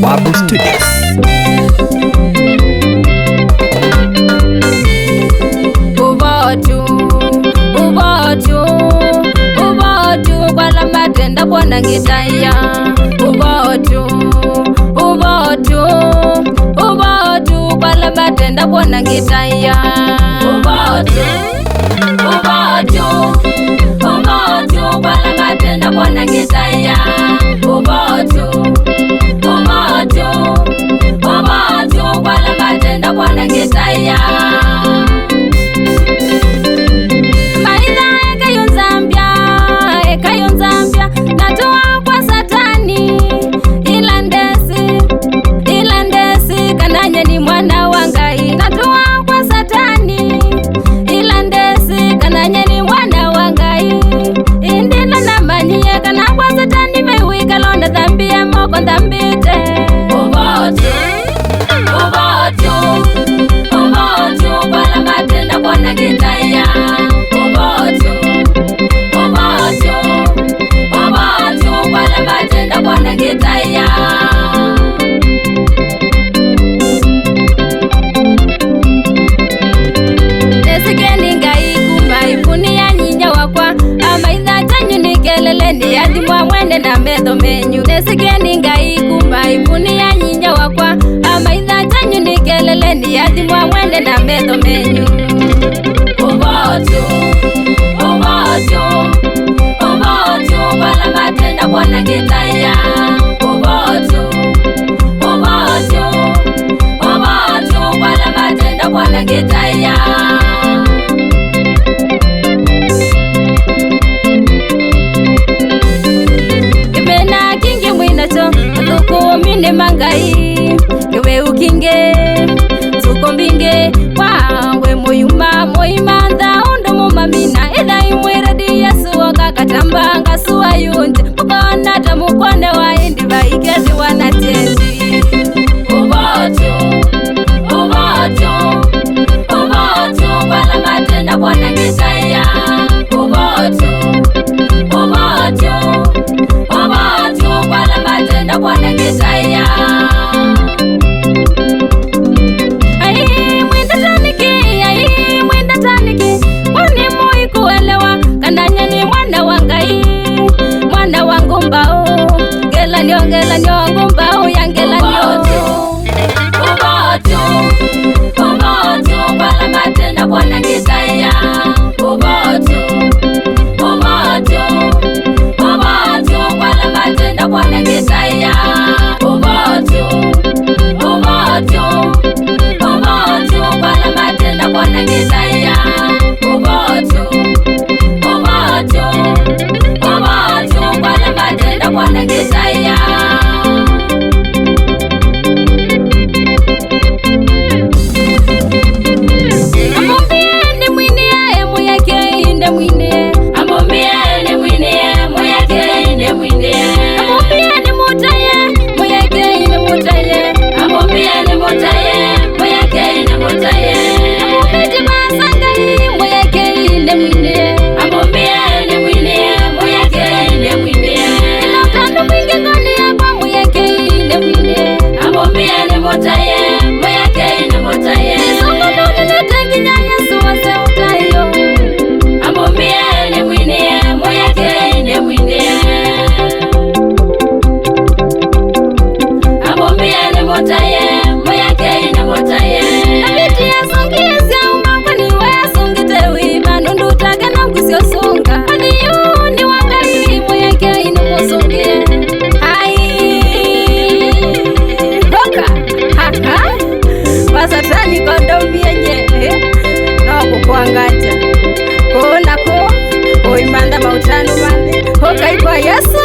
Mabu Studios. Ubotu kwa la matenda kwa ngitaya. Ubotu kwa la matenda kwa ngitaya. Ubotu kwa la matenda kwa ngitaya. Ubotu kwa la matenda kwa ngitaya. Natoa kwa Satani ilandesi kananye ni mwana wa Ngai. Natoa kwa Satani ilandesi kananye ni mwana wa Ngai. Indina na manyie kana kwa Satani mewika londa dhambi ya moko dhambite. Ubotu kwa la matenda kwa ngitaya. Kwa la matenda kwa ngitaya. Nesigeni Ngai kuma ifuni ya nyinya wakwa. Amaitha chanyu ni kelele ni adimwa mwende na metho menyu. Nesigeni Ngai kuma ifuni ya nyinya wakwa. Amaitha chanyu ni kelele ni adimwa mwende na metho menyu. Ubotu kwa la matenda kwa ngitaya. Ubotu kwa la matenda kwa ngitaya. Kimena kingi mwinacho tukumine mangai. Iwe ukinge tukombinge wawe moyuma moyimanda ondo mumamina. Ila imweredi Yesu wakakatambanga suwa yunje. Mukona tamukwane wa indi vaikezi wanatendi. Ubotu kwa la matenda kwa ngitaya. Ubotu kwa la matenda kwa ngitaya. Mwenda taniki wani mui kuelewa kananya ni mwana wa Ngai. Mwana wangu mbao ngela nyo ngumbao ya ngela nyo. Ubotu kwa la matenda kwa ngitaya. Ubotu kwa la matenda kwa ngitaya. Ubotu kwa la matenda kwa ngitaya. Ubotu kwa la matenda kwa ngitaya. Amombieni mwinie muyake inde mwinie. Amombieni mwinie muyake inde mwinie. Amombieni mutaye muyake inde mutaye. Amombieni mutaye muyake inde mutaye. Amombieni masangai muyake inde mwinie. Amombieni mwinie muyake inde mwinie. Ilokando mwingi ngoni yakwa muyake inde mwinie. Amombieni mutaye muyake inde mutaye. Isongodoni netenginya Yesu wase utayo. Amombieni mwinie muyake inde mwinie. Amombieni mutaye muyake inde mutaye. Abiti yasungie sia umangwa ni wayasungite wima. Nundu utage na mkusio sunga. Adiyo ni wangali muyake inde musungie. Hoka Satani kondomi yenye no kukuanganja kona ko oimanda mautano mane hoka ikwa Yesu.